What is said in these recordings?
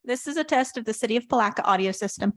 This is a test of the City of Palatka audio system.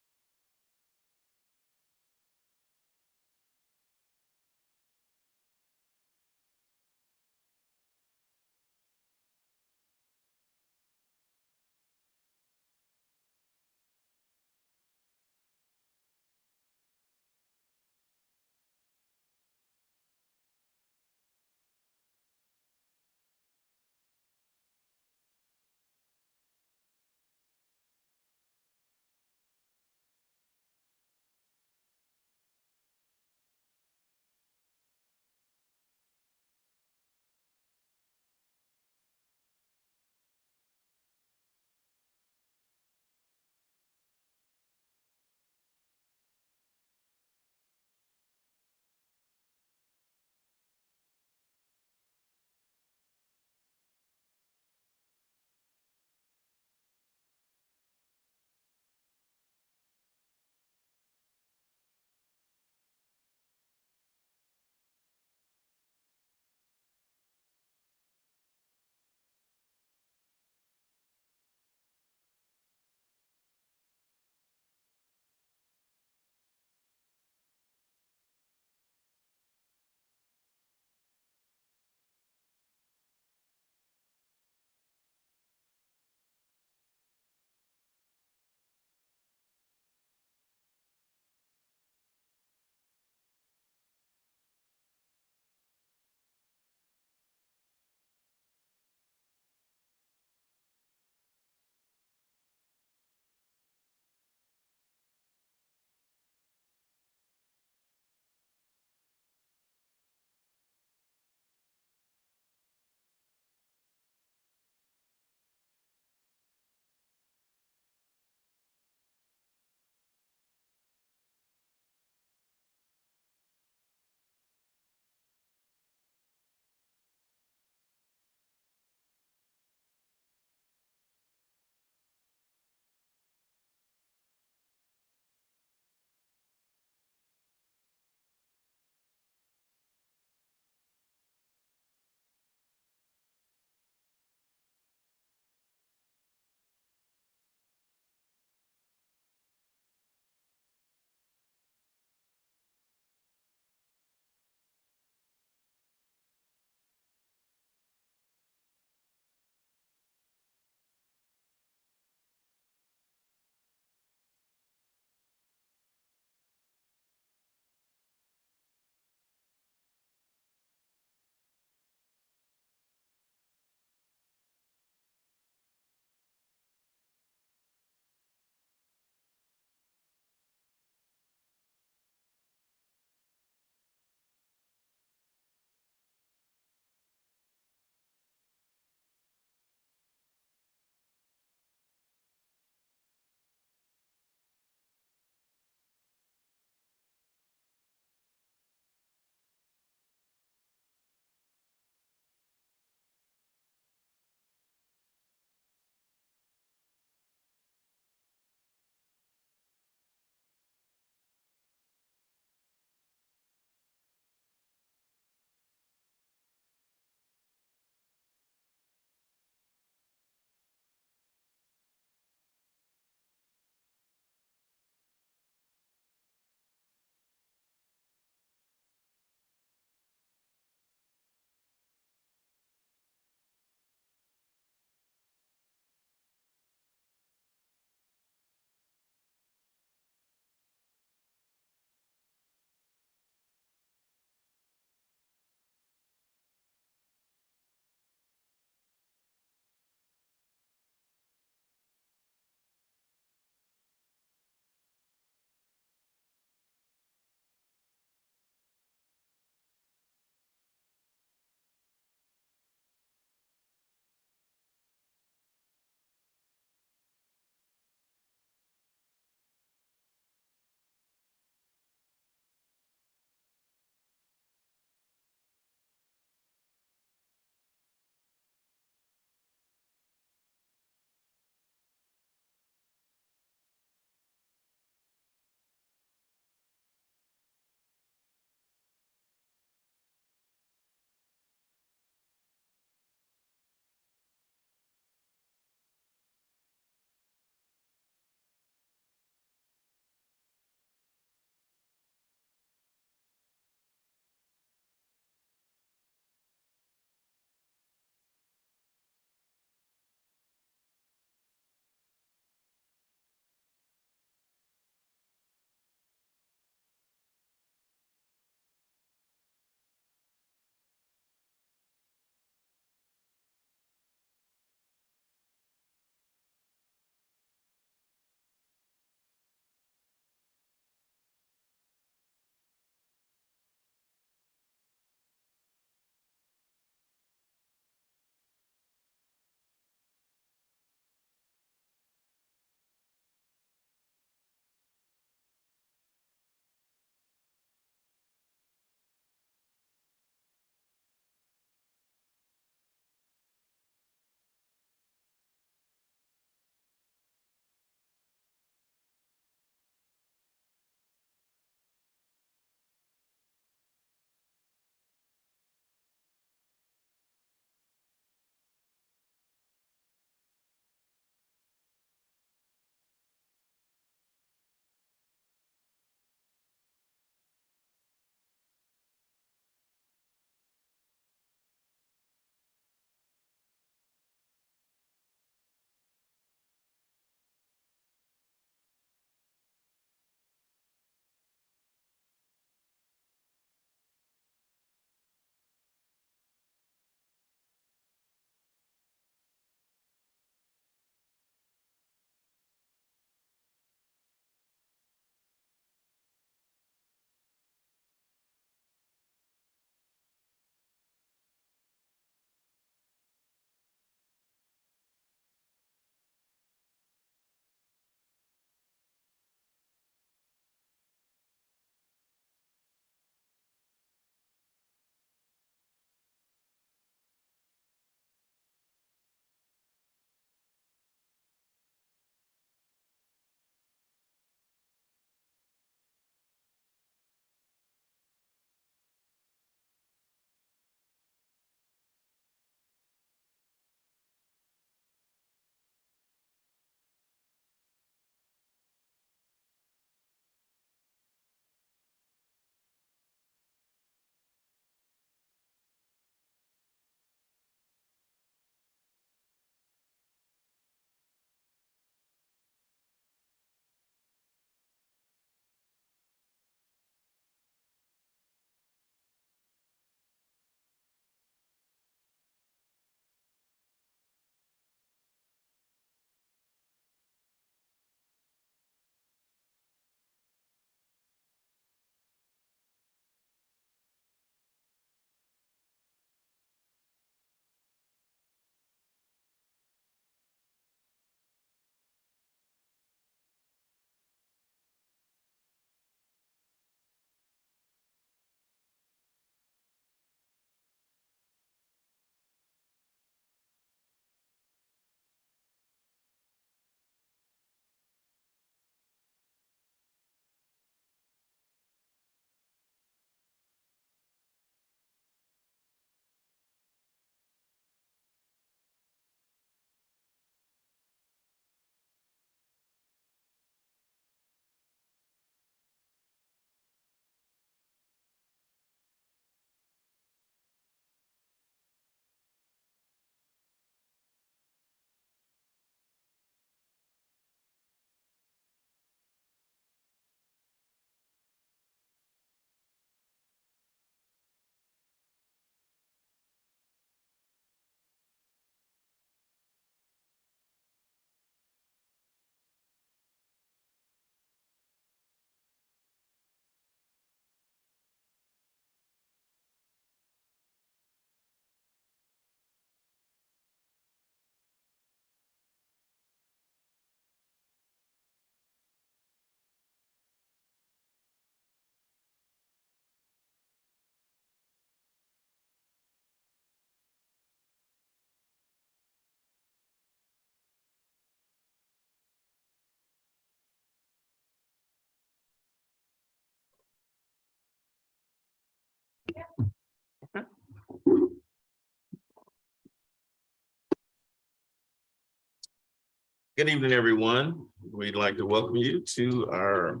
Good evening, everyone. We'd like to welcome you to our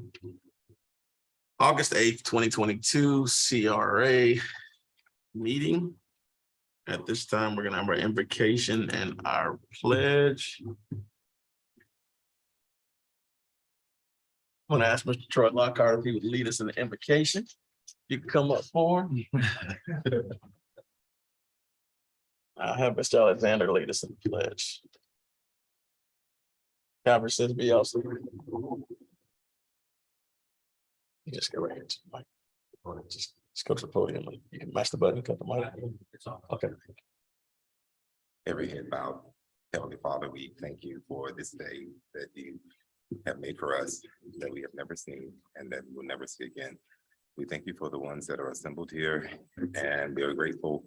August 8th, 2022 CRA meeting. At this time, we're going to have our invocation and our pledge. I want to ask Mr. Troy Lockhart if he would lead us in the invocation. You can come up for. I'll have Mr. Alexander lead us in the pledge. Conferences be also. You just go right here to the mic. Or just go to the podium. You can mash the button, cut the mic. Okay. Every head bowed. Heavenly Father, we thank you for this day that you have made for us, that we have never seen and that we will never see again. We thank you for the ones that are assembled here, and we are grateful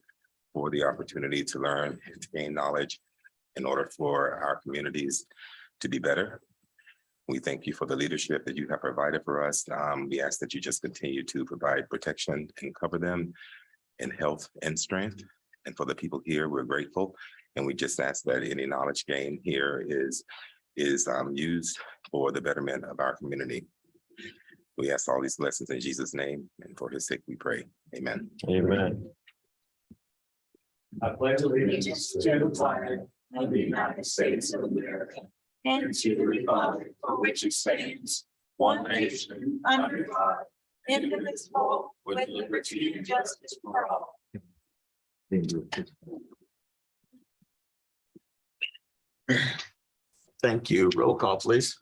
for the opportunity to learn and to gain knowledge in order for our communities to be better. We thank you for the leadership that you have provided for us. We ask that you just continue to provide protection and cover them in health and strength. And for the people here, we're grateful. And we just ask that any knowledge gained here is used for the betterment of our community. We ask all these blessings in Jesus' name, and for his sake we pray. Amen. Amen. I pledge allegiance to the flag of the United States of America and to the republic for which it stands, one nation, under God, indivisible, with liberty and justice for all. Thank you. Roll call, please.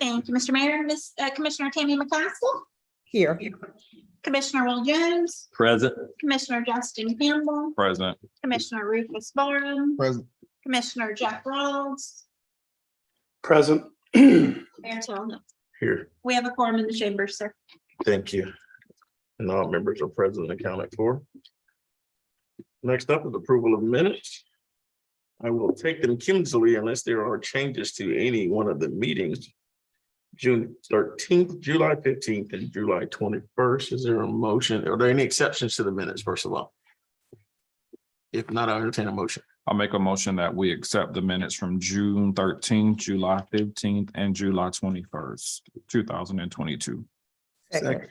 Thank you, Mr. Mayor. Commissioner Tammy McCaskill, Here. Commissioner Will Jones, Present. Commissioner Justin Campbell, Present. Commissioner Rufus Barham, Present. Commissioner Jeff Rawls, Present. Mayor Tillman. Here. We have a quorum in the chamber, sir. Thank you. And all members are present and accounted for. Next up is approval of minutes. I will take them cumulatively unless there are changes to any one of the meetings. June 13th, July 15th, and July 21st. Is there a motion? Are there any exceptions to the minutes, first of all? If not, I'll entertain a motion. I'll make a motion that we accept the minutes from June 13th, July 15th, and July 21st, 2022. Second.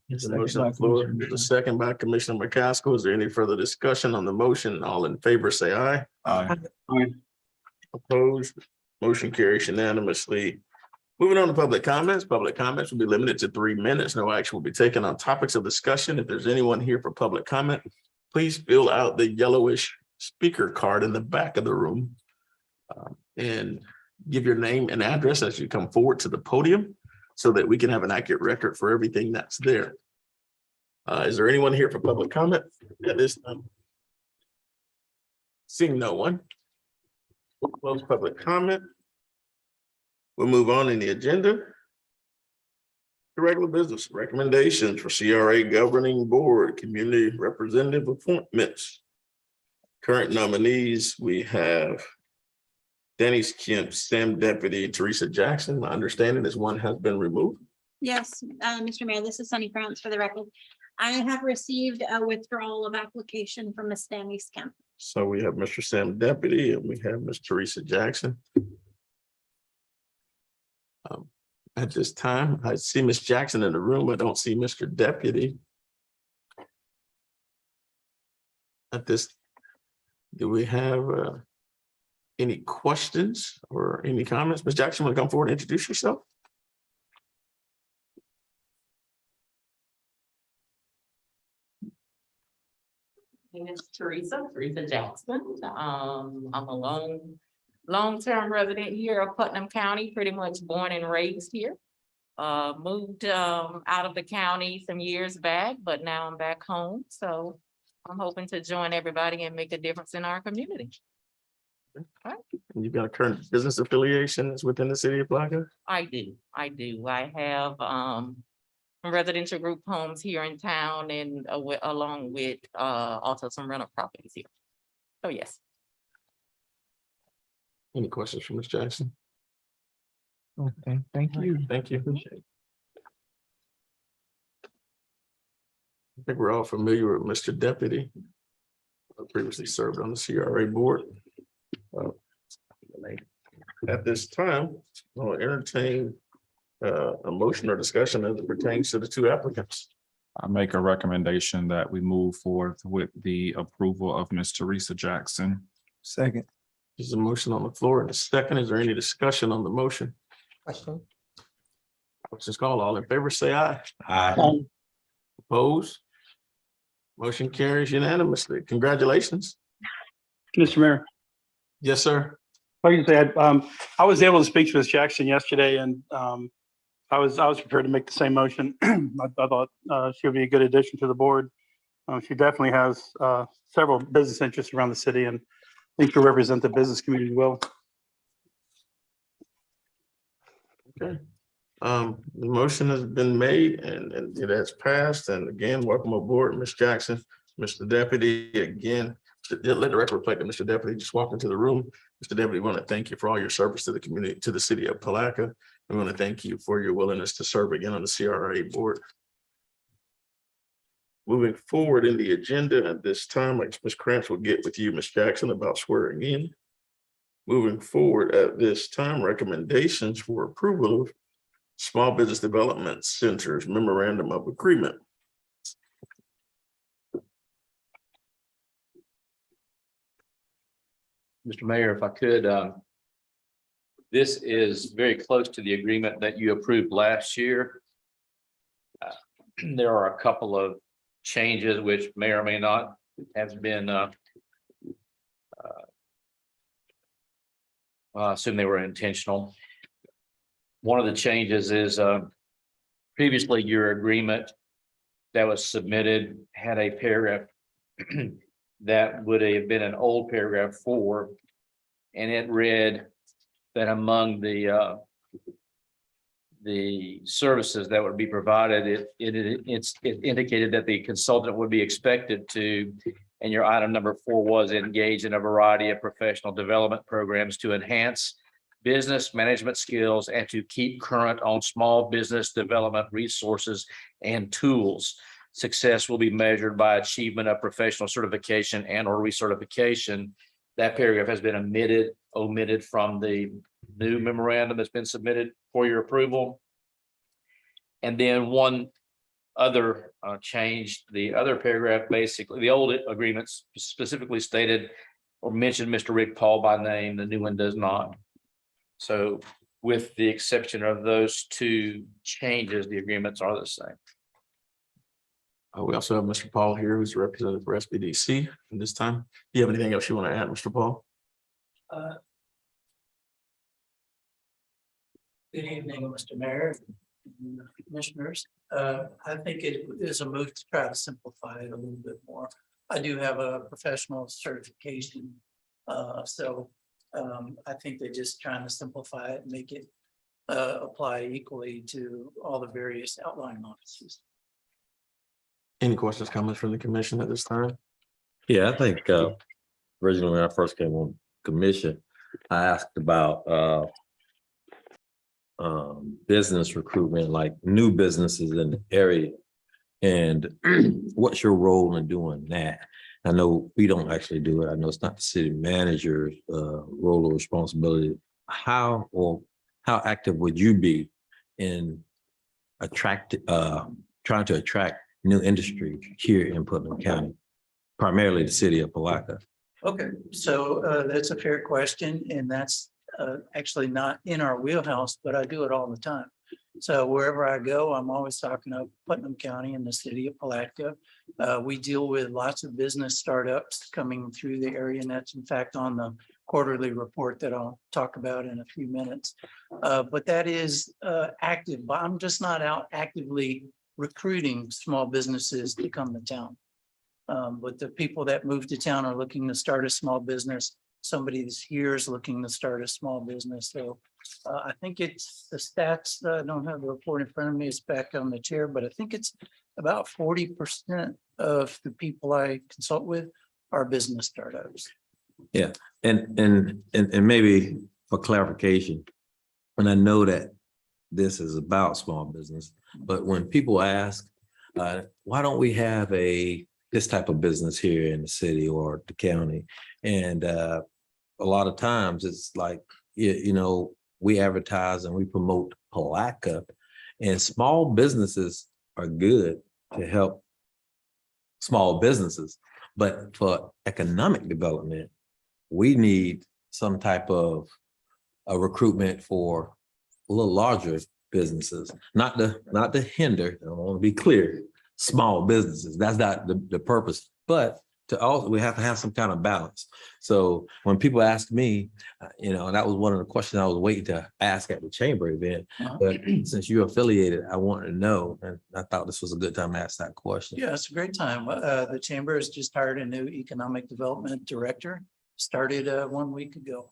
There's a motion on the floor. There's a second by Commissioner McCaskill. Is there any further discussion on the motion? All in favor, say aye. Aye. Opposed, motion carries unanimously. Moving on to public comments. Public comments will be limited to 3 minutes. No action will be taken on topics of discussion. If there's anyone here for public comment, please fill out the yellowish speaker card in the back of the room and give your name and address as you come forward to the podium so that we can have an accurate record for everything that's there. Is there anyone here for public comment at this time? Seeing no one. We'll close public comment. We'll move on in the agenda. The regular business recommendations for CRA Governing Board, Community Representative Appointments. Current nominees, we have Dennis Kemp, Sam Deputy, Teresa Jackson. My understanding is one has been removed. Yes, Mr. Mayor, this is Sunny France for the record. I have received a withdrawal of application from Ms. Stanley Kemp. So we have Mr. Sam Deputy and we have Ms. Teresa Jackson. At this time, I see Ms. Jackson in the room. I don't see Mr. Deputy. At this, do we have any questions or any comments? Ms. Jackson, want to come forward and introduce yourself? My name is Teresa Jackson. I'm a long-term resident here of Putnam County, pretty much born and raised here. Moved out of the county some years back, but now I'm back home. So I'm hoping to join everybody and make a difference in our community. You've got a current business affiliation that's within the city of Palatka? I do. I have residential group homes here in town and along with also some rental properties here. So yes. Any questions from Ms. Jackson? Okay, thank you. Thank you. I think we're all familiar with Mr. Deputy. Previously served on the CRA board. Uh, At this time, I'll entertain a motion or discussion as it pertains to the two applicants. I make a recommendation that we move forward with the approval of Ms. Teresa Jackson. Second. There's a motion on the floor and a second. Is there any discussion on the motion? Question. Questions called. All in favor, say aye. Aye. Opposed? Motion carries unanimously. Congratulations. Mr. Mayor, Yes, sir. like you said, I was able to speak to Ms. Jackson yesterday and I was prepared to make the same motion. I thought she would be a good addition to the board. She definitely has several business interests around the city and I think she'll represent the business community well. Okay. The motion has been made and it has passed. And again, welcome aboard, Ms. Jackson, Mr. Deputy. Again, let the record reflect that Mr. Deputy just walked into the room. Mr. Deputy, we want to thank you for all your service to the community, to the city of Palatka. We want to thank you for your willingness to serve again on the CRA board. Moving forward in the agenda at this time, Ms. Krantz will get with you, Ms. Jackson, about swearing in. Moving forward at this time, recommendations for approval of Small Business Development Center's Memorandum of Agreement. Mr. Mayor, if I could, this is very close to the agreement that you approved last year. There are a couple of changes which may or may not have been, I assume they were intentional. One of the changes is previously your agreement that was submitted had a paragraph that would have been an old paragraph 4, and it read that among the services that would be provided, it indicated that the consultant would be expected to, and your item number 4 was engage in a variety of professional development programs to enhance business management skills and to keep current on small business development resources and tools. Success will be measured by achievement of professional certification and or recertification. That paragraph has been omitted from the new memorandum that's been submitted for your approval. And then one other change, the other paragraph, basically, the old agreements specifically stated or mentioned Mr. Rick Paul by name, the new one does not. So with the exception of those two changes, the agreements are the same. We also have Mr. Paul here, who's a representative for SBDC at this time. Do you have anything else you want to add, Mr. Paul? Good evening, Mr. Mayor, and Commissioners. I think it is a move to try to simplify it a little bit more. I do have a professional certification, so I think they're just trying to simplify it and make it apply equally to all the various outlying offices. Any questions, comments from the commission at this time? Yeah, I think originally when I first came on commission, I asked about business recruitment, like new businesses in the area. And what's your role in doing that? I know we don't actually do it. I know it's not the city manager's role or responsibility. How active would you be in trying to attract new industry here in Putnam County, primarily the city of Palatka? Okay, so that's a fair question, and that's actually not in our wheelhouse, but I do it all the time. So wherever I go, I'm always talking about Putnam County and the city of Palatka. We deal with lots of business startups coming through the area, and that's in fact on the quarterly report that I'll talk about in a few minutes. But that is active, but I'm just not out actively recruiting small businesses to come to town. But the people that move to town are looking to start a small business. Somebody that's here is looking to start a small business. So I think it's the stats. I don't have the report in front of me. It's back on the chair, but I think it's about 40% of the people I consult with are business startups. Yeah, and maybe for clarification, and I know that this is about small business, but when people ask, why don't we have this type of business here in the city or the county? And a lot of times it's like, we advertise and we promote Palatka, and small businesses are good to help small businesses. But for economic development, we need some type of a recruitment for a little larger businesses, not to hinder, I want to be clear, small businesses. That's not the purpose, but to also, we have to have some kind of balance. So when people ask me, and that was one of the questions I was waiting to ask at the chamber event, but since you're affiliated, I wanted to know, and I thought this was a good time to ask that question. Yeah, it's a great time. The chamber has just hired a new economic development director, started 1 week ago.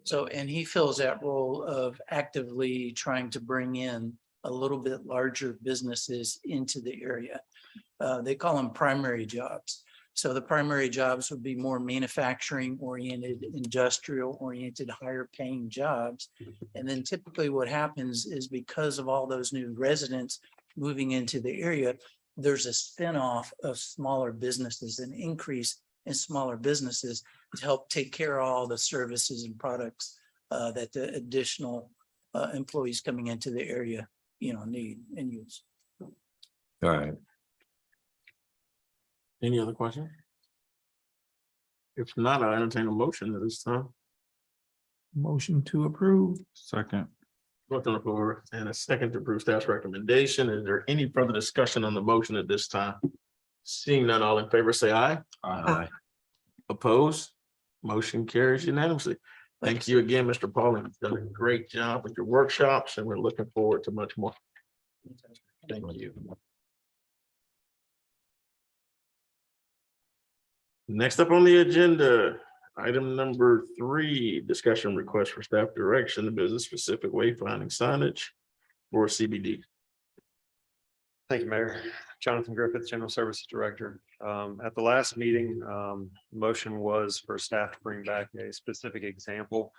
So, and he fills that role of actively trying to bring in a little bit larger businesses into the area. They call them primary jobs. So the primary jobs would be more manufacturing oriented, industrial oriented, higher paying jobs. And then typically what happens is because of all those new residents moving into the area, there's a spinoff of smaller businesses, an increase in smaller businesses to help take care of all the services and products that the additional employees coming into the area, need and use. All right. Any other questions? If not, I entertain a motion at this time. Motion to approve. Second. Vote on the floor and a second to approve staff's recommendation. Is there any further discussion on the motion at this time? Seeing none, all in favor, say aye. Aye. Opposed? Motion carries unanimously. Thank you again, Mr. Paul. You've done a great job with your workshops, and we're looking forward to much more. Thank you. Next up on the agenda, item number 3, discussion request for staff direction, the business specific wayfinding signage for CBD. Thank you, Mayor. Jonathan Griffith, General Services Director. At the last meeting, motion was for staff to bring back a specific example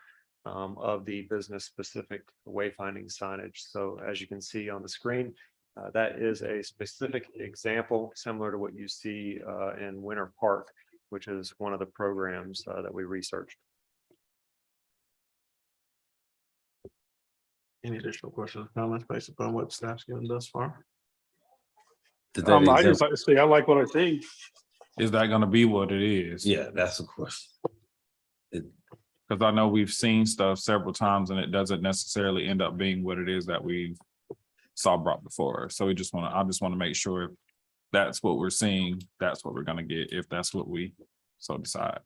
of the business specific wayfinding signage. So as you can see on the screen, that is a specific example similar to what you see in Winter Park, which is one of the programs that we researched. Any additional questions or comments based upon what staff's given thus far? I just like to say, I like what I see. Is that gonna be what it is? Yeah, that's a question. Because I know we've seen stuff several times and it doesn't necessarily end up being what it is that we saw brought before. So I just want to make sure if that's what we're seeing, that's what we're gonna get, if that's what we so decide.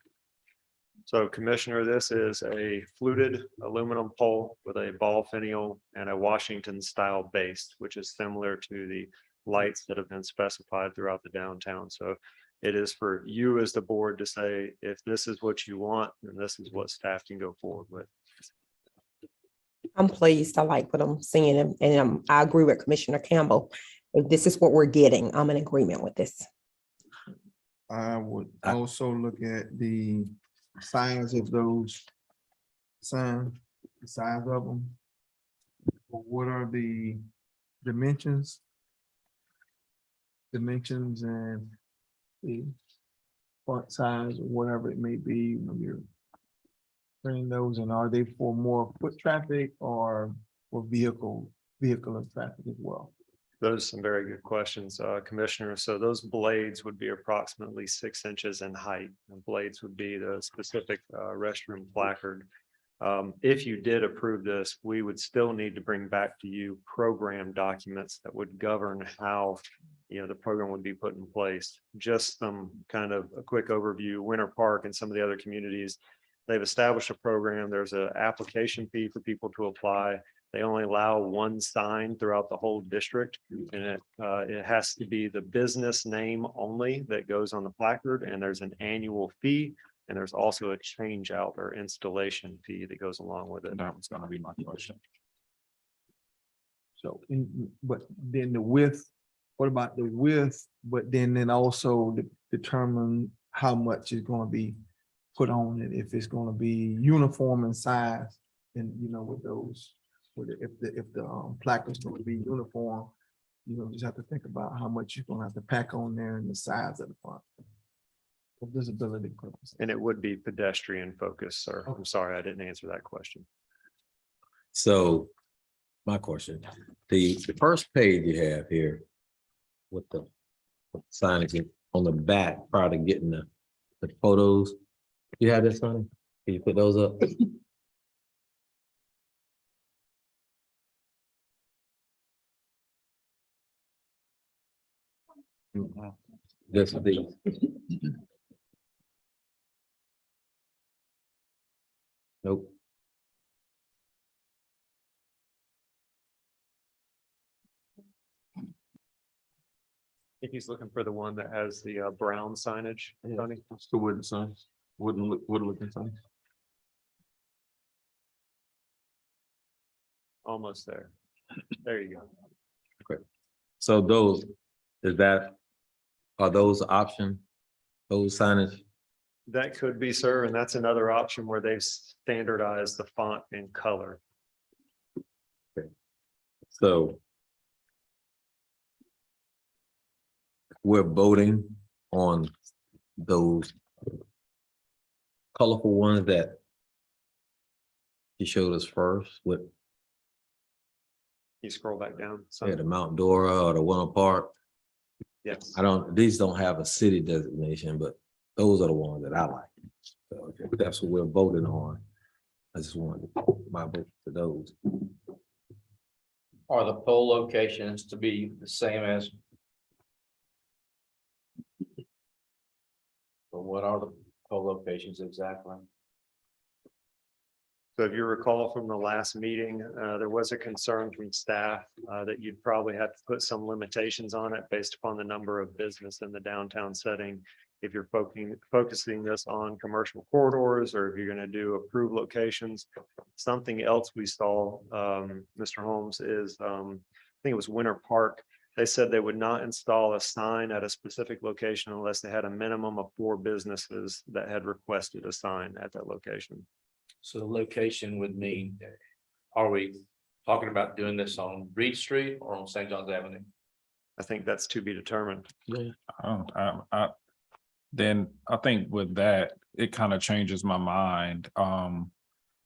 So Commissioner, this is a fluted aluminum pole with a ball finial and a Washington style base, which is similar to the lights that have been specified throughout the downtown. So it is for you as the board to say, if this is what you want, then this is what staff can go forward with. I'm pleased. I like what I'm seeing, and I agree with Commissioner Campbell. If this is what we're getting, I'm in agreement with this. I would also look at the size of those signs, the size of them. What are the dimensions? And the font size or whatever it may be when you're printing those, and are they for more foot traffic or for vehicular traffic as well? Those are some very good questions, Commissioner. So those blades would be approximately 6 inches in height. And blades would be the specific restroom placard. If you did approve this, we would still need to bring back to you program documents that would govern how the program would be put in place. Just some kind of a quick overview. Winter Park and some of the other communities, they've established a program. There's an application fee for people to apply. They only allow one sign throughout the whole district, and it has to be the business name only that goes on the placard. And there's an annual fee, and there's also a change out or installation fee that goes along with it. That was gonna be my question. So, but then the width, what about the width? But then also determine how much is going to be put on it, if it's going to be uniform in size, and with those, if the placard is going to be uniform, you know, just have to think about how much you're gonna have to pack on there and the size of the font. For visibility purposes. And it would be pedestrian focused, sir. I'm sorry, I didn't answer that question. So my question, the first page you have here with the signage on the back prior to getting the photos. You have this, Sonny? Can you put those up? This is the. Nope. I think he's looking for the one that has the brown signage, Tony. It's the wooden signs, wooden looking signs. Almost there. There you go. So those, are those option, those signage? That could be, sir, and that's another option where they've standardized the font and color. So we're voting on those colorful ones that he showed us first with You scroll back down. yeah, the Mount Dora or the Winter Park. Yes. These don't have a city designation, but those are the ones that I like. So if that's what we're voting on. I just wanted my vote for those. Are the poll locations to be the same as? Or what are the poll locations exactly? So if you recall from the last meeting, there was a concern from staff that you'd probably have to put some limitations on it based upon the number of business in the downtown setting. If you're focusing this on commercial corridors, or if you're going to do approved locations. Something else we saw, Mr. Holmes, is I think it was Winter Park. They said they would not install a sign at a specific location unless they had a minimum of 4 businesses that had requested a sign at that location. So the location would mean, are we talking about doing this on Reed Street or on St. John's Avenue? I think that's to be determined. Then I think with that, it kind of changes my mind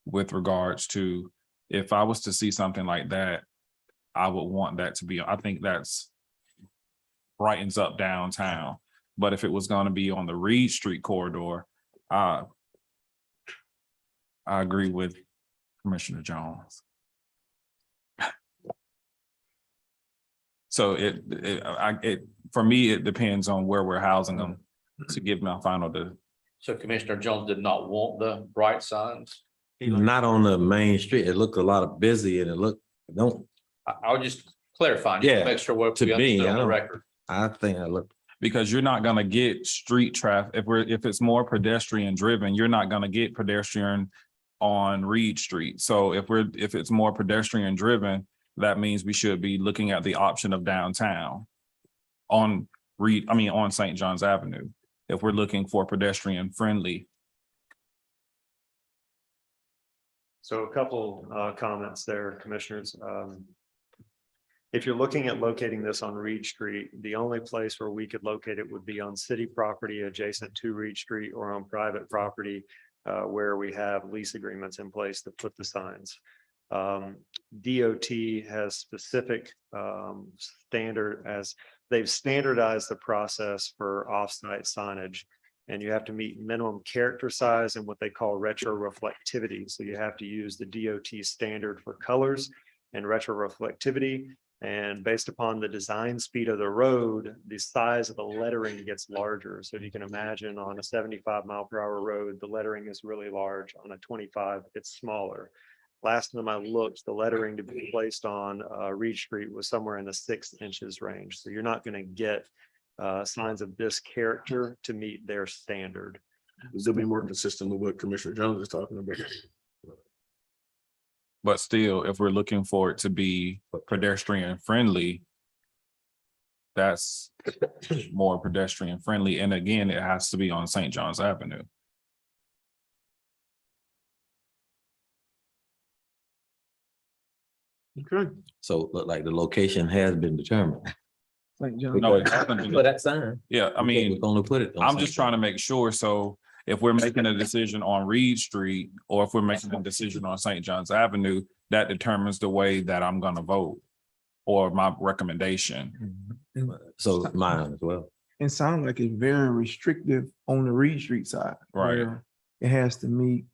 with regards to if I was to see something like that, I would want that to be, I think that's brightens up downtown. But if it was going to be on the Reed Street corridor, I agree with Commissioner Jones. So for me, it depends on where we're housing them to give my final. So Commissioner Jones did not want the bright signs? Not on the main street. It looked a lot of busy and it looked, I was just clarifying, just to Yeah, make sure we're to me, understood I on the don't- record. I think I looked. Because you're not gonna get street traffic, if it's more pedestrian driven, you're not gonna get pedestrian on Reed Street. So if it's more pedestrian driven, that means we should be looking at the option of downtown on on St. John's Avenue, if we're looking for pedestrian friendly. So a couple comments there, commissioners. If you're looking at locating this on Reed Street, the only place where we could locate it would be on city property adjacent to Reed Street or on private property where we have lease agreements in place to put the signs. DOT has specific standard as they've standardized the process for off-site signage. And you have to meet minimum character size and what they call retroreflectivity. So you have to use the DOT standard for colors and retroreflectivity. And based upon the design speed of the road, the size of the lettering gets larger. So if you can imagine on a 75-mile-per-hour road, the lettering is really large. On a 25, it's smaller. Last time I looked, the lettering to be placed on Reed Street was somewhere in the 6 inches range. So you're not going to get signs of this character to meet their standard. They'll be more consistent with what Commissioner Jones is talking about. But still, if we're looking for it to be pedestrian friendly, that's more pedestrian friendly. And again, it has to be on St. John's Avenue. Okay. So look like the location has been determined. St. John. No, it hasn't been. For that sign. Yeah, I mean, We're gonna put it. on I'm just St. trying to make sure, so if we're making a decision on Reed Street, or if we're making a decision on St. John's Avenue, that determines the way that I'm gonna vote. Or my recommendation. John. So mine as well. It sounds like it's very restrictive on the Reed Street side. Right. where It has to meet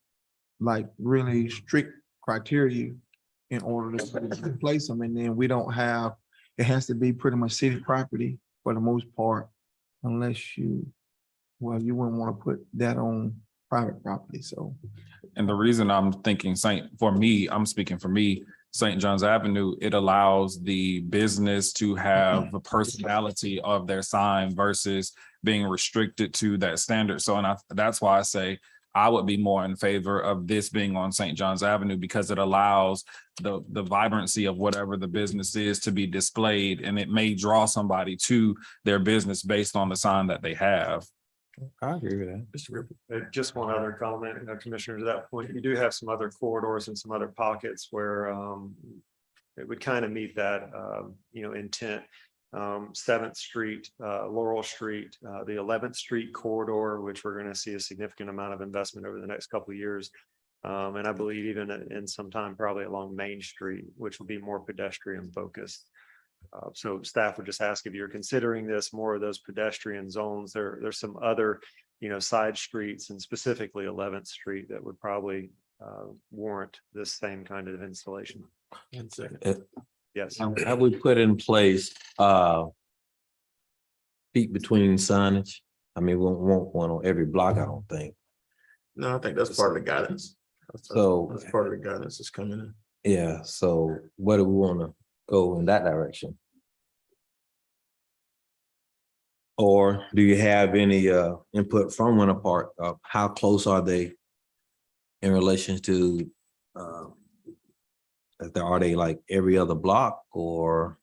like really strict criteria in order to place them. And then we don't have, it has to be pretty much city property for the most part, unless you, well, you wouldn't want to put that on private property, so. And the reason I'm thinking for me, I'm speaking for me, St. John's Avenue, it allows the business to have the personality of their sign versus being restricted to that standard. So, that's why I say I would be more in favor of this being on St. John's Avenue, because it allows the vibrancy of whatever the business is to be displayed, and it may draw somebody to their business based on the sign that they have. I agree with that. Mr. Ripple. Just one other comment, Commissioner, to that point, you do have some other corridors and some other pockets where it would kind of meet that, intent. 7th Street, Laurel Street, the 11th Street corridor, which we're going to see a significant amount of investment over the next couple of years. And I believe even in some time, probably along Main Street, which will be more pedestrian focused. So staff would just ask if you're considering this more of those pedestrian zones. There's some other, side streets, and specifically 11th Street, that would probably warrant this same kind of installation. Yes. I would put in place feet between signage. I mean, we won't want one on every block, I don't think. No, I think that's part of the guidance. So- That's part of the guidance that's coming in. Yeah, so where do we want to go in that direction? Or do you have any input from Winter Park? How close are they in relation to are they like every other block, or?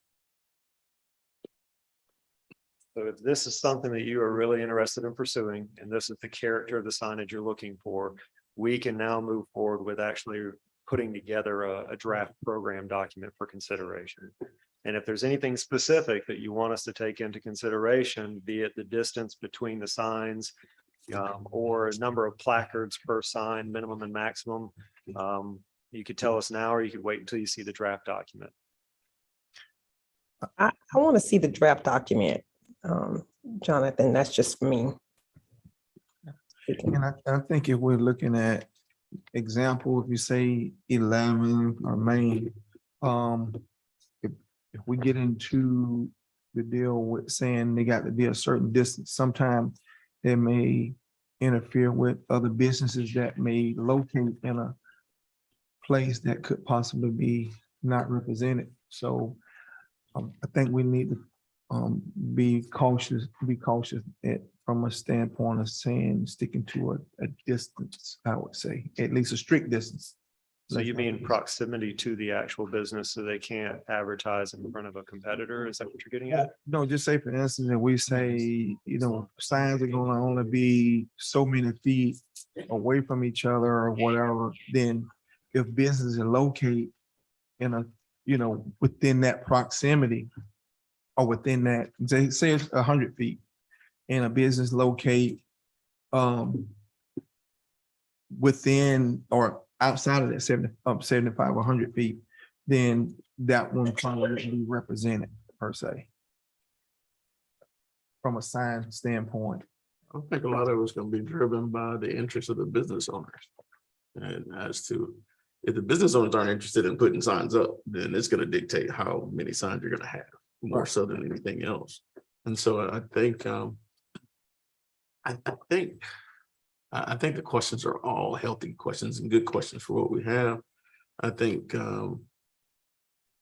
So if this is something that you are really interested in pursuing, and this is the character of the signage you're looking for, we can now move forward with actually putting together a draft program document for consideration. And if there's anything specific that you want us to take into consideration, be it the distance between the signs, or a number of placards per sign, minimum and maximum, you could tell us now, or you could wait until you see the draft document. I want to see the draft document, Jonathan, that's just me. And I think if we're looking at example, if you say 11 or Main, if we get into the deal with saying they got to be a certain distance, sometimes they may interfere with other businesses that may locate in a place that could possibly be not represented. So I think we need to be cautious from a standpoint of saying, sticking to a distance, I would say, at least a strict distance. So you mean proximity to the actual business, so they can't advertise in front of a competitor? Is that what you're getting at? No, just say for instance, that we say, signs are gonna only be so many feet away from each other or whatever, then if businesses locate in a, within that proximity or within that, say it's 100 feet, and a business locate within or outside of that 75 or 100 feet, then that one probably wouldn't be represented per se. From a sign standpoint. I think a lot of it's gonna be driven by the interest of the business owners. And as to, if the business owners aren't interested in putting signs up, then it's gonna dictate how many signs you're gonna have, more so than anything else. And so I think, I think the questions are all healthy questions and good questions for what we have. I think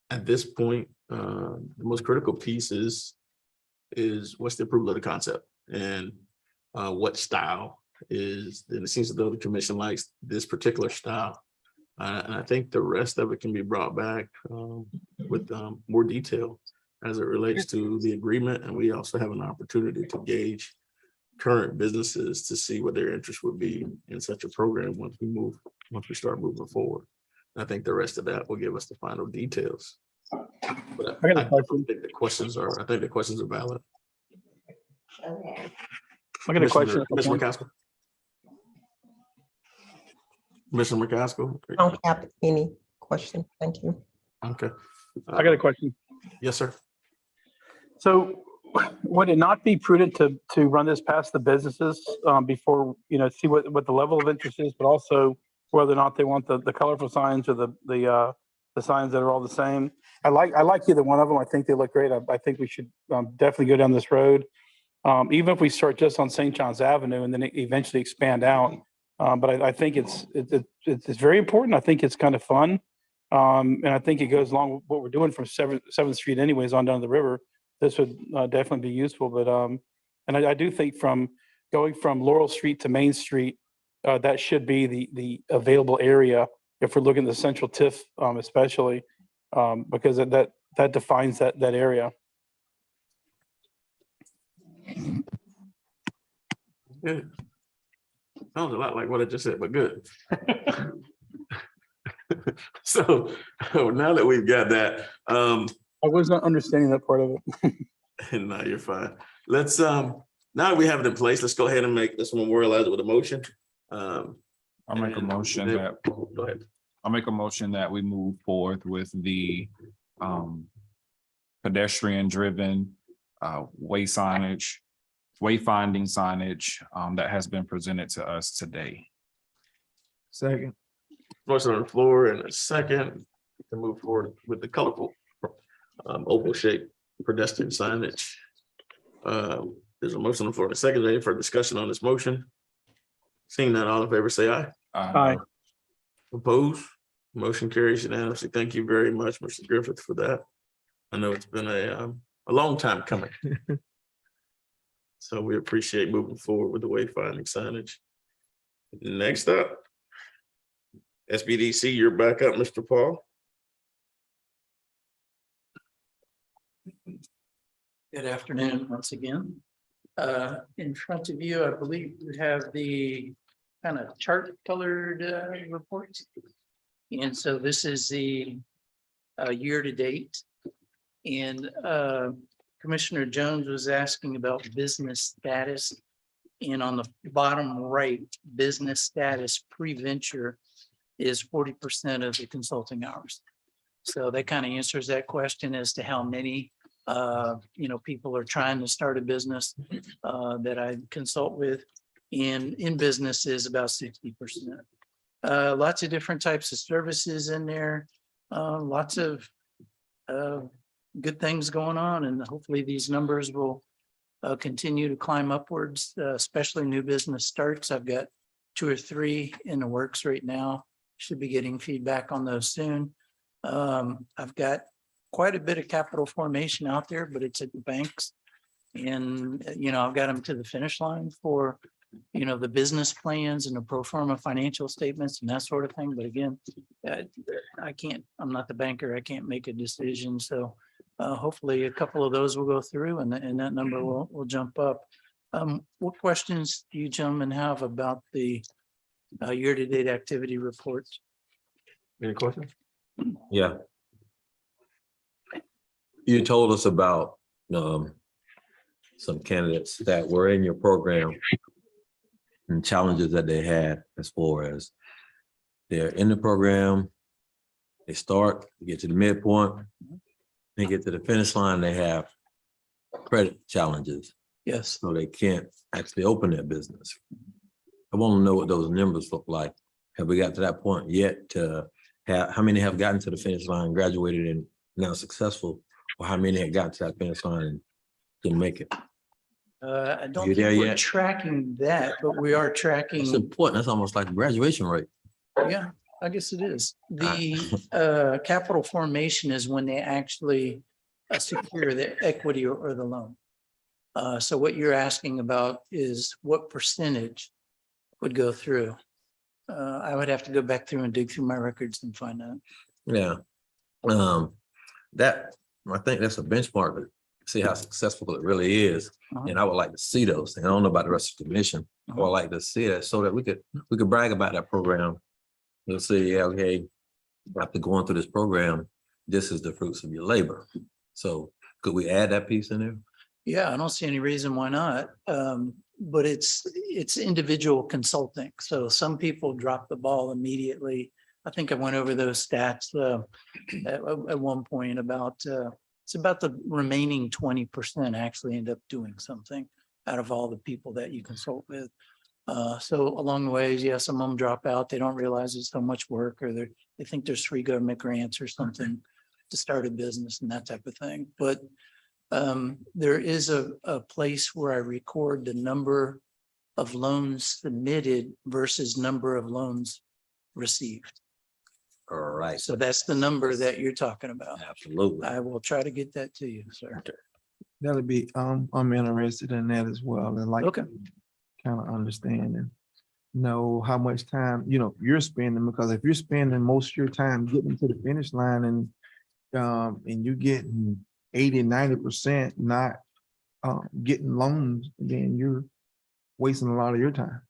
at this point, the most critical piece is what's the approval of the concept, and what style is, and it seems as though the commission likes this particular style. And I think the rest of it can be brought back with more detail as it relates to the agreement. And we also have an opportunity to gauge current businesses to see what their interest would be in such a program once we start moving forward. I think the rest of that will give us the final details. But I got a I question. think the questions are, I think the questions are valid. I got a question. if I Commissioner can. McCaskill. Commissioner McCaskill. I don't have any question. Thank you. Okay. I got a question. Yes, sir. So would it not be prudent to run this past the businesses before, see what the level of interest is, but also whether or not they want the colorful signs or the signs that are all the same? I like either one of them. I think they look great. I think we should definitely go down this road. Even if we start just on St. John's Avenue and then eventually expand out. But I think it's very important. I think it's kind of fun. And I think it goes along with what we're doing from 7th Street anyways on down the river. This would definitely be useful, but and I do think from going from Laurel Street to Main Street, that should be the available area if we're looking at the central TIF, especially because that defines that area. Good. Sounds a lot like what I just said, but good. So now that we've got that, I was not understanding that part of it. no, you're fine. Let's now that we have it in place, let's go ahead and make this memorialize it with a motion. I'll make a And motion then- that, Go ahead. I'll make a motion that we move forward with the pedestrian driven wayfinding signage that has been presented to us today. Second. Motion on the floor and a second to move forward with the colorful oval shaped pedestrian signage. There's a motion on the floor and a second. Any further discussion on this motion? Seeing that, all in favor, say aye. Aye. Opposed? Motion carries unanimously. Thank you very much, Mr. Griffith, for that. I know it's been a long time coming. So we appreciate moving forward with the wayfinding signage. Next up, SBDC, you're back up, Mr. Paul. Good afternoon, once again. In front of you, I believe you have the kind of chart colored report. And so this is the year to date. And Commissioner Jones was asking about business status. And on the bottom right, business status pre-venture is 40% of the consulting hours. So that kind of answers that question as to how many people are trying to start a business that I consult with. And in business is about 60%. Lots of different types of services in there, lots of good things going on, and hopefully these numbers will continue to climb upwards, especially new business starts. I've got 2 or 3 in the works right now. Should be getting feedback on those soon. I've got quite a bit of capital formation out there, but it's at the banks. And, I've got them to the finish line for, the business plans and the pro forma financial statements and that sort of thing. But again, I'm not the banker. I can't make a decision. So hopefully a couple of those will go through and that number will jump up. What questions do you gentlemen have about the year-to-date activity report? Any questions? Yeah. You told us about some candidates that were in your program and challenges that they had as far as they're in the program, they start, they get to the midpoint, they get to the finish line, they have credit challenges. Yes. So they can't actually open their business. I want to know what those numbers look like. Have we got to that point yet? How many have gotten to the finish line, graduated and now successful? Or how many have gotten to that finish line and didn't make it? I don't You there think we're yet? tracking that, but we are It's tracking. important. That's almost like a graduation rate. Yeah, I guess it is. The capital formation is when they actually secure the equity or the loan. So what you're asking about is what percentage would go through. I would have to go back through and dig through my records and find out. Yeah. I think that's a benchmark to see how successful it really is. And I would like to see those. And I don't know about the rest of the commission. I would like to see that so that we could brag about that program. We'll say, yeah, okay, after going through this program, this is the fruits of your labor. So could we add that piece in there? Yeah, I don't see any reason why not. But it's individual consulting. So some people drop the ball immediately. I think I went over those stats at one point about it's about the remaining 20% actually end up doing something out of all the people that you consult with. So along the ways, yeah, some of them drop out. They don't realize it's so much work, or they think there's free government grants or something to start a business and that type of thing. But there is a place where I record the number of loans submitted versus number of loans received. All right. So that's the number that you're talking about. Absolutely. I will try to get that to you, sir. That'll be, I'm interested in that as well. And like, Okay. kind of understand and know how much time, you're spending, because if you're spending most of your time getting to the finish line and you're getting 80-90% not getting loans, then you're wasting a lot of your time.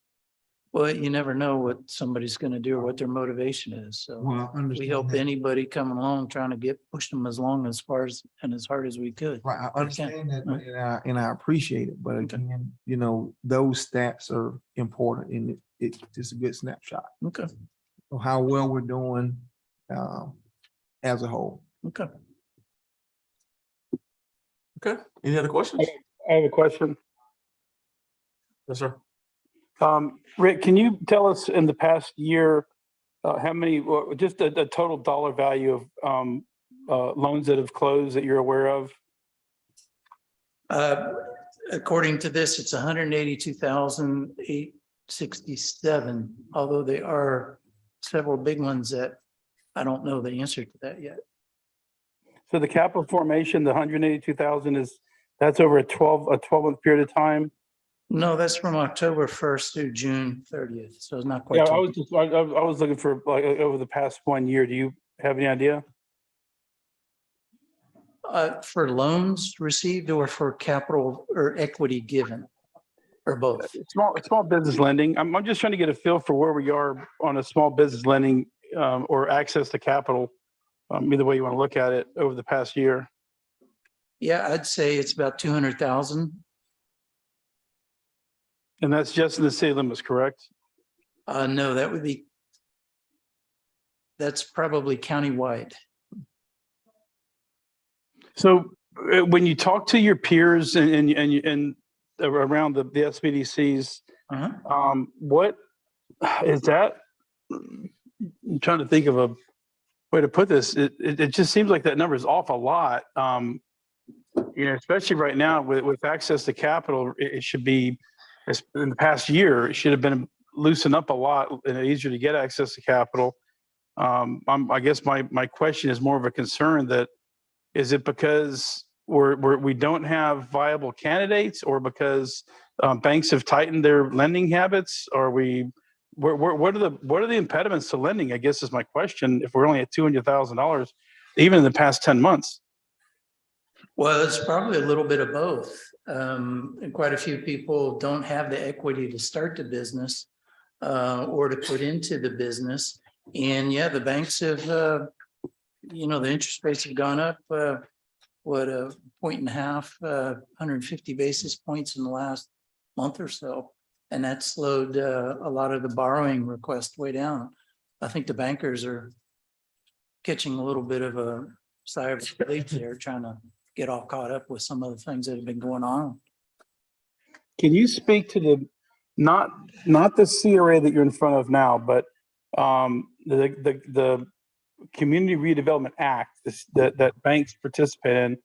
Well, you never know what somebody's going to do or what their motivation is. So Well, I we understand help that. anybody coming along trying to push them as long as far as and as hard as we could. Right, I understand that, Right. and I appreciate it, but Okay. again, those stats are important, and it's just a good snapshot Okay, of how well we're doing as a whole. okay. Okay, any other questions? I have a question. Yes, sir. Rick, can you tell us in the past year, how many, just a total dollar value of loans that have closed that you're aware of? According to this, it's 182,867, although there are several big ones that I don't know the answer to that yet. So the capital formation, the 182,000 that's over a 12-month period of time? No, that's from October 1st through June 30th, so it's not quite. Yeah, I 12. was looking for like over the past 1 year. Do you have any idea? For loans received or for capital or equity given, or both? Small business lending. I'm just trying to get a feel for where we are on a small business lending or access to capital, either way you want to look at it, over the past year. Yeah, I'd say it's about 200,000. And that's just in the city limits, correct? No, that's probably countywide. So when you talk to your peers and around the SBDCs, what is that? I'm trying to think of a way to put this. It just seems like that number is off a lot. Especially right now with access to capital, it should be, in the past year, it should have been loosened up a lot and easier to get access to capital. I guess my question is more of a concern that, is it because we don't have viable candidates, or because banks have tightened their lending habits? Or what are the impediments to lending, I guess is my question, if we're only at $200,000, even in the past 10 months? Well, it's probably a little bit of both. And quite a few people don't have the equity to start the business or to put into the business. And yeah, the banks have, the interest rates have gone up, a 1.5, 150 basis points in the last month or so. And that slowed a lot of the borrowing requests way down. I think the bankers are catching a little bit of a sigh of relief there, trying to get all caught up with some of the things that have been going on. Can you speak to not the CRA that you're in front of now, but the Community Redevelopment Act that banks participate in?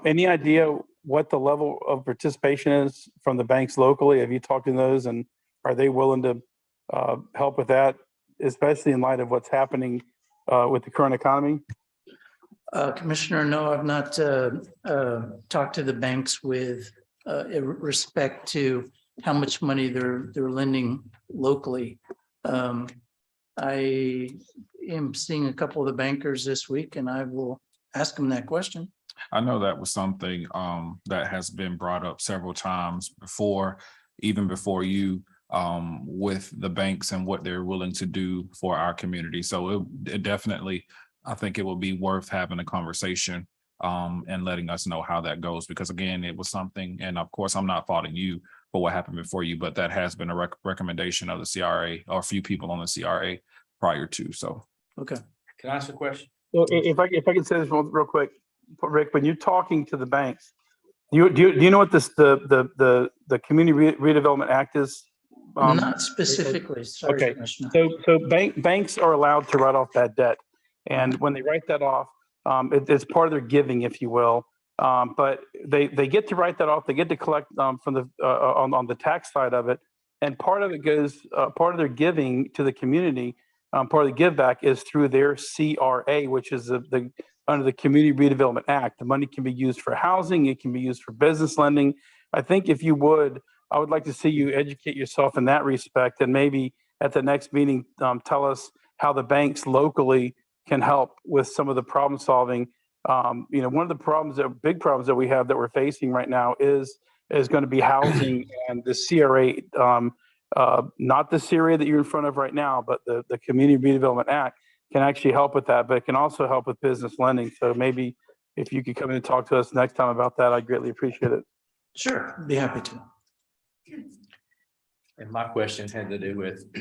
Any idea what the level of participation is from the banks locally? Have you talked to those, and are they willing to help with that, especially in light of what's happening with the current economy? Commissioner, no, I've not talked to the banks with respect to how much money they're lending locally. I am seeing a couple of the bankers this week, and I will ask them that question. I know that was something that has been brought up several times before, even before you. with the banks and what they're willing to do for our community. So it definitely, I think it will be worth having a conversation and letting us know how that goes, because again, it was something, and of course, I'm not faulting you for what happened before you, but that has been a recommendation of the CRA or a few people on the CRA prior to, so. Okay. Can I ask a question? So if I could say this real quick, Rick, when you're talking to the banks, do you know what the Community Redevelopment Act is? Not specifically, sorry, Okay, Commissioner. so banks are allowed to write off bad debt. And when they write that off, it's part of their giving, if you will. But they get to write that off. They get to collect from the on the tax side of it. And part of it goes, part of their giving to the community, part of the give back is through their CRA, which is under the Community Redevelopment Act. The money can be used for housing. It can be used for business lending. I think if you would, I would like to see you educate yourself in that respect, and maybe at the next meeting, tell us how the banks locally can help with some of the problem solving. One of the big problems that we have that we're facing right now is going to be housing, and the CRA, not the CRA that you're in front of right now, but the Community Redevelopment Act can actually help with that, but it can also help with business lending. So maybe if you could come in and talk to us next time about that, I'd greatly appreciate it. Sure, be happy to. And my question had to do with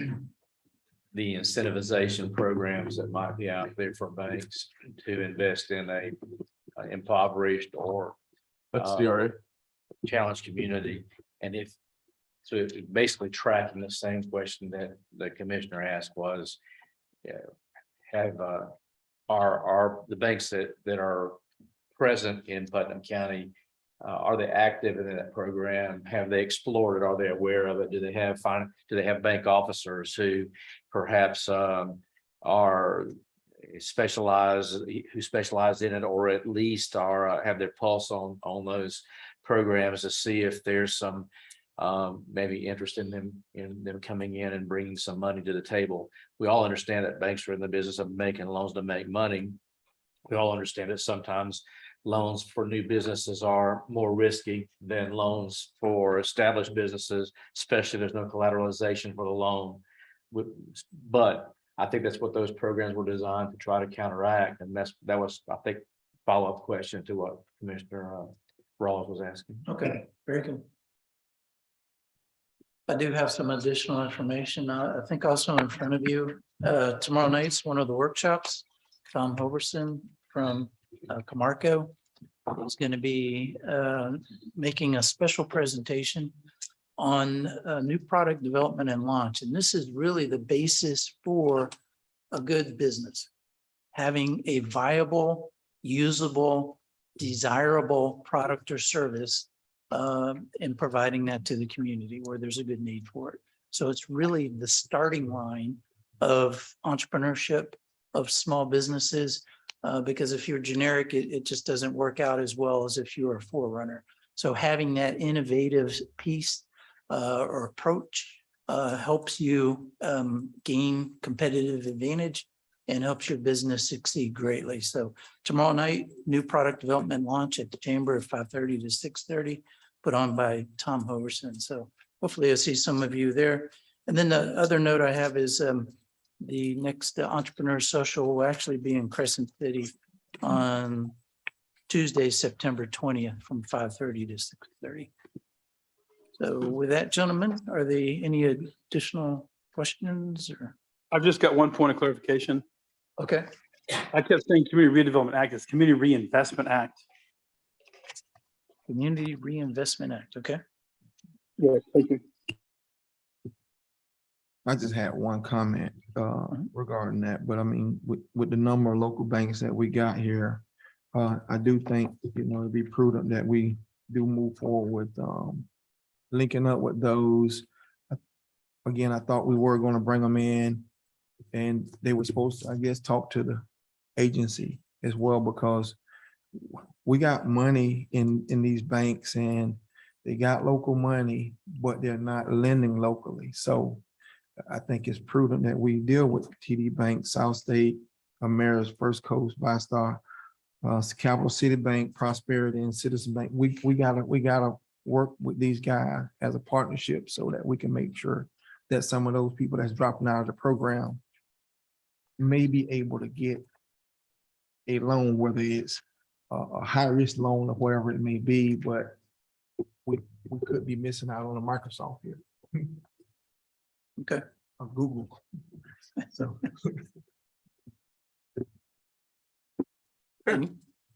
the incentivization programs that might be out there for banks to invest in a impoverished or That's CRA. challenged community. And so it's basically tracking the same question that the commissioner asked was, are the banks that are present in Putnam County, are they active in that program? Have they explored it? Are they aware of it? Do they have bank officers who perhaps are who specialize in it, or at least are have their pulse on those programs to see if there's some maybe interest in them coming in and bringing some money to the table. We all understand that banks are in the business of making loans to make money. We all understand that sometimes loans for new businesses are more risky than loans for established businesses, especially if there's no collateralization for the loan. But I think that's what those programs were designed to try to counteract. And that was, I think, follow-up question to what Commissioner Rawls was asking. Okay, very good. I do have some additional information. I think also in front of you, tomorrow night's one of the workshops. Tom Hoverson from Camarco is going to be making a special presentation on new product development and launch. And this is really the basis for a good business. Having a viable, usable, desirable product or service and providing that to the community where there's a good need for it. So it's really the starting line of entrepreneurship, of small businesses, because if you're generic, it just doesn't work out as well as if you're a forerunner. So having that innovative piece or approach helps you gain competitive advantage and helps your business succeed greatly. So tomorrow night, new product development launch at the Chamber at 5:30 to 6:30, put on by Tom Hoverson. So hopefully I'll see some of you there. And then the other note I have is the next Entrepreneur Social will actually be in Crescent City on Tuesday, September 20th from 5:30 to 6:30. So with that, gentlemen, are there any additional questions or? I've just got one point of clarification. Okay. I kept saying Community Redevelopment Act, it's Community Reinvestment Act. Community Reinvestment Act, okay. Yes, thank you. I just had one comment regarding that, but I mean, with the number of local banks that we got here, I do think, it'd be prudent that we do move forward with linking up with those. Again, I thought we were going to bring them in and they were supposed to, I guess, talk to the agency as well, because we got money in these banks and they got local money, but they're not lending locally. So I think it's prudent that we deal with TD Bank, South State, Ameris, First Coast, ViStar, Capital City Bank, Prosperity, and Citizen Bank. We gotta work with these guys as a partnership so that we can make sure that some of those people that's dropping out of the program may be able to get a loan, whether it's a high-risk loan or whatever it may be, but we could be missing out on a Microsoft here. Okay. Or Google. So.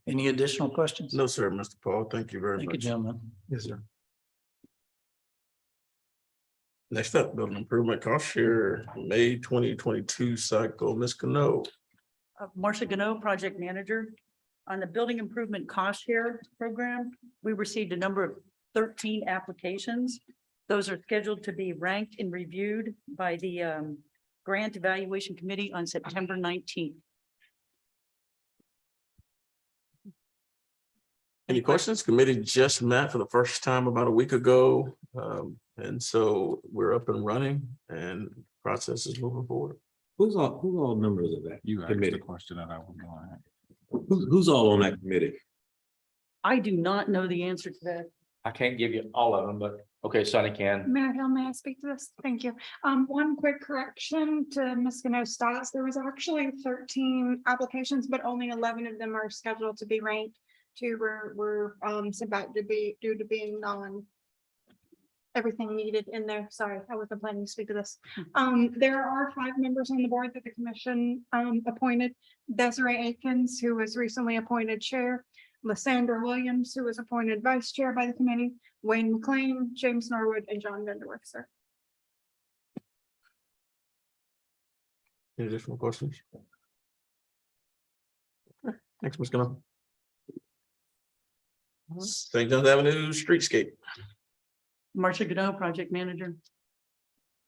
Any additional questions? No, sir, Mr. Paul. Thank you very Thank you, much. gentlemen. Yes, sir. Next up, building improvement cost share, May 2022 cycle, Ms. Cano. Marcia Gano, project manager. On the building improvement cost share program, we received a number of 13 applications. Those are scheduled to be ranked and reviewed by the Grant Evaluation Committee on September 19th. Any questions? Committee just met for the first time about a week ago. And so we're up and running and process is moving forward. Who's all members of that You asked the committee? question that I was going to. Who's all on that committee? I do not know the answer to that. I can't give you all of them, but okay, Sonny can. Mayor Hill, may I speak to this? Thank you. One quick correction to Ms. Gano's stats. There was actually 13 applications, but only 11 of them are scheduled to be ranked. Two were sent back to be due to being everything needed in there. Sorry, I wasn't planning to speak to this. There are 5 members on the board that the commission appointed. Desiree Akins, who was recently appointed chair, Lysandra Williams, who was appointed vice chair by the committee, Wayne McLean, James Norwood, and John Vanderwerf, sir. Any additional questions? Okay, thanks, Ms. Cano. St. John's Avenue streetscape. Marcia Gano, project manager.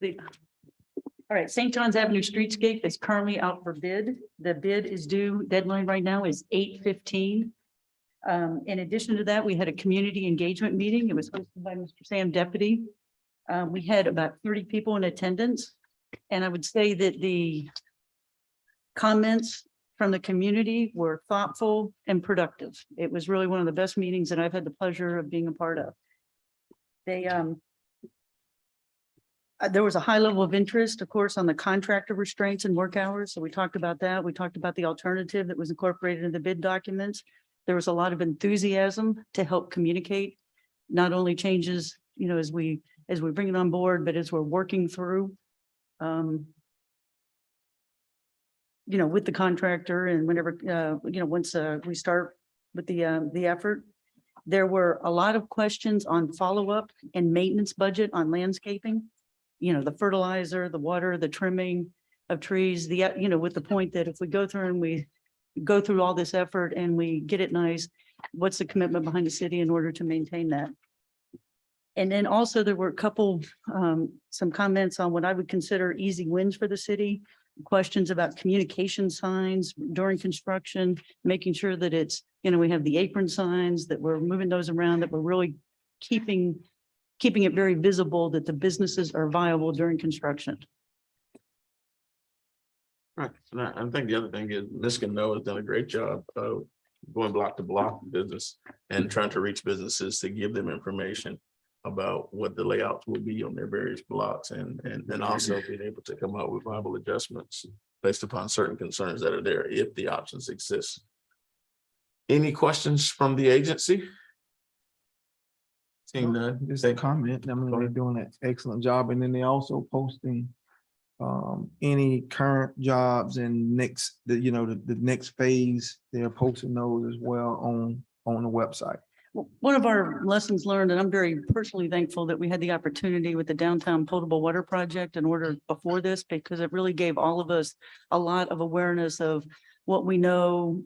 All right, St. John's Avenue streetscape is currently out for bid. The bid is due, deadline right now is 8/15. In addition to that, we had a community engagement meeting. It was hosted by Mr. Sam Deputy. We had about 30 people in attendance. And I would say that the comments from the community were thoughtful and productive. It was really one of the best meetings that I've had the pleasure of being a part of. There was a high level of interest, of course, on the contractor restraints and work hours. So we talked about that. We talked about the alternative that was incorporated in the bid documents. There was a lot of enthusiasm to help communicate, not only changes, as we bring it on board, but as we're working through, with the contractor and whenever, once we start with the effort. There were a lot of questions on follow-up and maintenance budget on landscaping. The fertilizer, the water, the trimming of trees, with the point that if we go through and we go through all this effort and we get it nice, what's the commitment behind the city in order to maintain that? And then also there were a couple, some comments on what I would consider easy wins for the city. Questions about communication signs during construction, making sure that it's, we have the apron signs, that we're moving those around, that we're really keeping it very visible that the businesses are viable during construction. Right, and I think the other thing is Ms. Cano has done a great job of going block to block business and trying to reach businesses to give them information about what the layouts will be on their various blocks and also being able to come up with viable adjustments based upon certain concerns that are there if the options exist. Any questions from the agency? Seeing none. Just a comment. I mean, they're doing an excellent job. And then they also posting any current jobs and the next phase, they're posting those as well on the website. One of our lessons learned, and I'm very personally thankful that we had the opportunity with the downtown potable water project in order before this, because it really gave all of us a lot of awareness of what we know,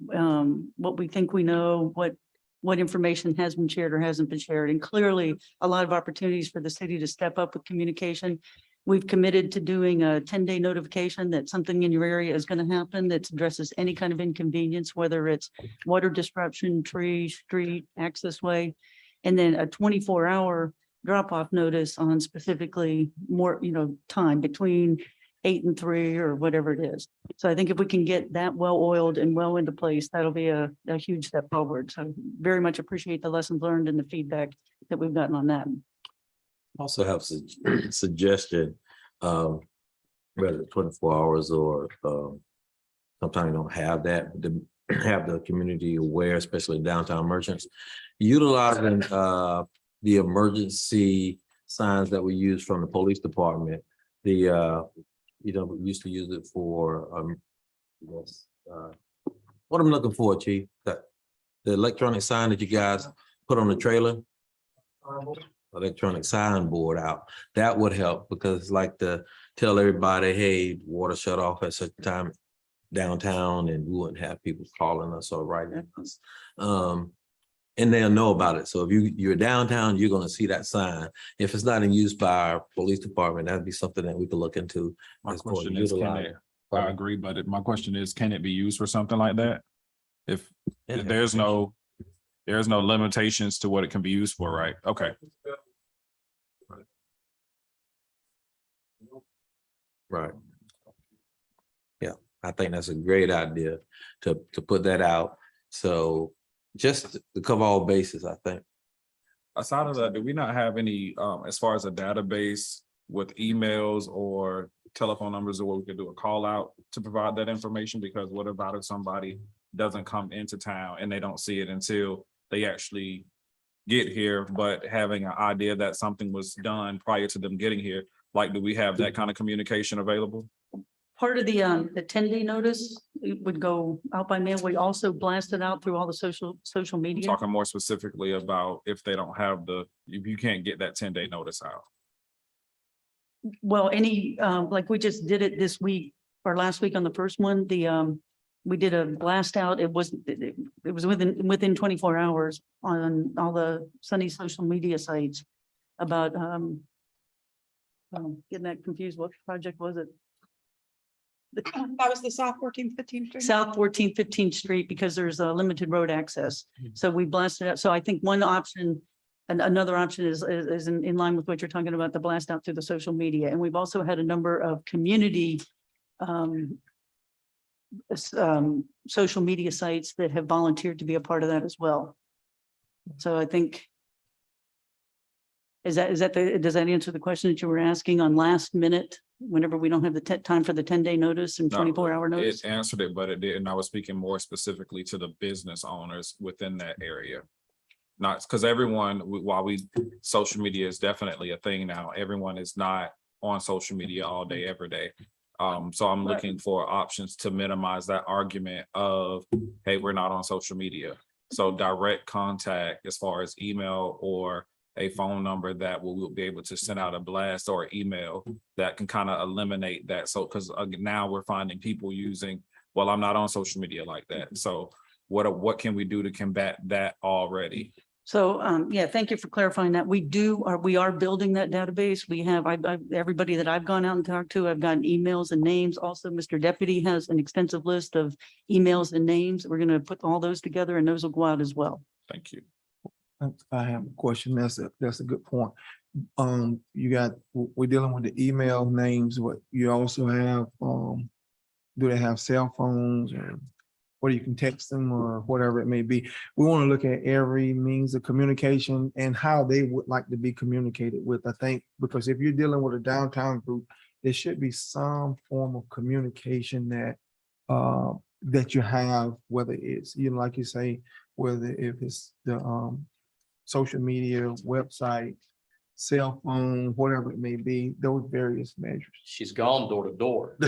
what we think we know, what information has been shared or hasn't been shared. And clearly a lot of opportunities for the city to step up with communication. We've committed to doing a 10-day notification that something in your area is going to happen that addresses any kind of inconvenience, whether it's water disruption, tree, street, access way, and then a 24-hour drop-off notice on specifically more, time between 8 and 3 or whatever it is. So I think if we can get that well-oiled and well into place, that'll be a huge step forward. So very much appreciate the lessons learned and the feedback that we've gotten on that. Also have a suggestion. whether 24 hours or, sometimes you don't have that, but to have the community aware, especially downtown merchants, utilizing, the emergency signs that we use from the police department. We used to use it for, what I'm looking for, Chief, that the electronic sign that you guys put on the trailer, electronic sign board out, that would help because like to tell everybody, hey, water shut off at such time downtown, and we wouldn't have people calling us or writing us. And they'll know about it. So if you're downtown, you're gonna see that sign. If it's not in use by our police department, that'd be something that we could look into. My as far as question is, can utilizing. it, I agree, but my question is, can it be used for something like that? If Yeah. there's no limitations to what it can be used for, right? Okay. Right. Yeah, I think that's a great idea to put that out. So just to cover all bases, I think. Aside of that, do we not have any, as far as a database with emails or telephone numbers or what we could do a call out to provide that information? Because what about if somebody doesn't come into town and they don't see it until they actually get here, but having an idea that something was done prior to them getting here? Like, do we have that kind of communication available? Part of the 10-day notice, it would go out by mail. We also blast it out through all the social I'm media. talking more specifically about if they don't have if you can't get that 10-day notice out. Well, like we just did it this week or last week on the first one, we did a blast out. It was within 24 hours on all the Sunny social media sites about, getting that confused. What project was it? That was the South 14th, 15th Street. South 14th, 15th Street, because there's a limited road access. So we blasted out. So I think one option, and another option is in line with what you're talking about, the blast out through the social media. And we've also had a number of community social media sites that have volunteered to be a part of that as well. So I think, does that answer the question that you were asking on last minute? Whenever we don't have the time for the 10-day notice and No, 24-hour notice? It answered it, but it didn't. I was speaking more specifically to the business owners within that area. Not because everyone, social media is definitely a thing now. Everyone is not on social media all day, every day. So I'm looking for options to minimize that argument of, hey, we're not on social media. So direct contact as far as email or a phone number that we'll be able to send out a blast or email that can kind of eliminate that. So, because now we're finding people using, well, I'm not on social media like that. So what can we do to combat that already? So, yeah, thank you for clarifying that. We are building that database. We have, everybody that I've gone out and talked to, I've gotten emails and names. Also, Mr. Deputy has an extensive list of emails and names. We're going to put all those together and those will go out as well. Thank you. I have a question. That's a good point. We're dealing with the email names, what you also have, do they have cell phones or where you can text them or whatever it may be? We want to look at every means of communication and how they would like to be communicated with, I think, because if you're dealing with a downtown group, there should be some form of communication that you have, whether it's, like you say, if it's the social media, website, cell phone, whatever it may be, those various measures. She's gone door to door.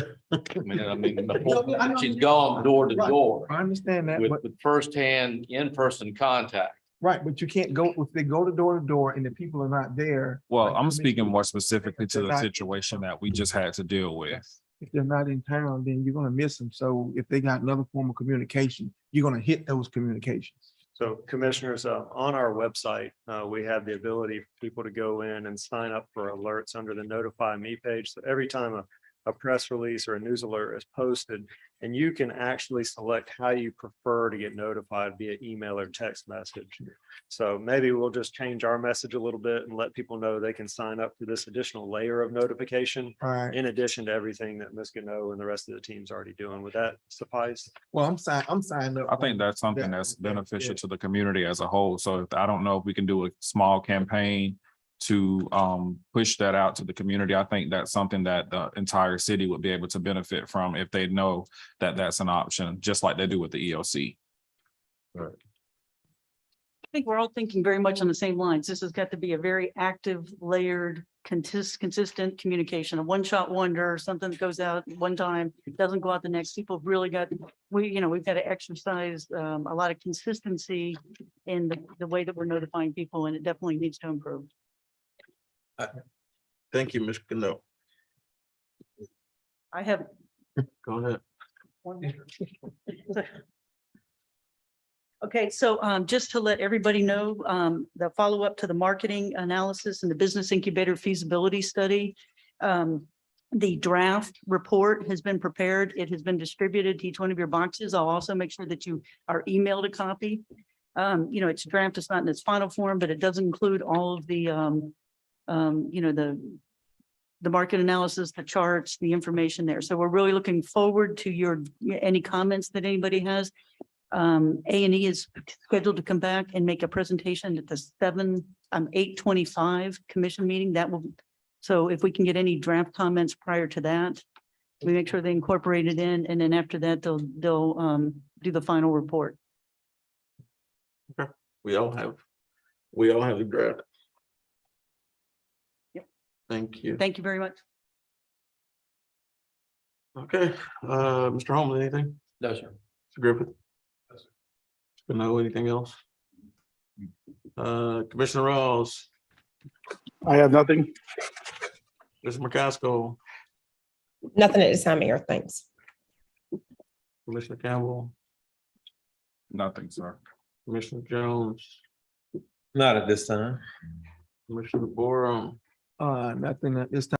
She's gone door to door I understand that, but with firsthand in-person contact. right, but you can't go, if they go to door and the people are not there. Well, like I'm Commissioner- speaking more specifically to They're the not- situation that we just had to deal with. If they're not in town, then you're gonna miss them. So if they got another form of communication, you're gonna hit those communications. So commissioners, on our website, we have the ability for people to go in and sign up for alerts under the Notify Me page. So every time a press release or a news alert is posted, and you can actually select how you prefer to get notified via email or text message. So maybe we'll just change our message a little bit and let people know they can sign up for this additional layer of notification All right. in addition to everything that Ms. Gano and the rest of the team's already doing. Would that suffice? Well, I'm signed up. I think that's something that's beneficial to the community as a whole. So I don't know if we can do a small campaign to push that out to the community. I think that's something that the entire city would be able to benefit from if they know that that's an option, just like they do with the EOC. I think we're all thinking very much on the same lines. This has got to be a very active, layered, consistent communication, a one-shot wonder, something that goes out one time, doesn't go out the next. People really got, we've got to exercise a lot of consistency in the way that we're notifying people, and it definitely needs to improve. Thank you, Ms. Cano. I have Go ahead. one more. Okay, so just to let everybody know, the follow-up to the marketing analysis and the business incubator feasibility study. The draft report has been prepared. It has been distributed to each one of your boxes. I'll also make sure that you are emailed a copy. It's draft, it's not in its final form, but it does include all of the the market analysis, the charts, the information there. So we're really looking forward to any comments that anybody has. A&E is scheduled to come back and make a presentation at the 8:25 commission meeting. So if we can get any draft comments prior to that, we make sure they incorporate it in, and then after that, they'll do the final report. Okay, we all have the draft. Yep. Thank you. Thank you very much. Okay, Mr. Holmes, anything? No, sir. Mr. Griffith? No, anything else? Commissioner Rawls, I have nothing. Mr. McCaskill, Nothing at this time, Mayor. Thanks. Commissioner Campbell, Nothing, sir. Commissioner Jones, Not at this time. Commissioner Borum. Nothing at this time.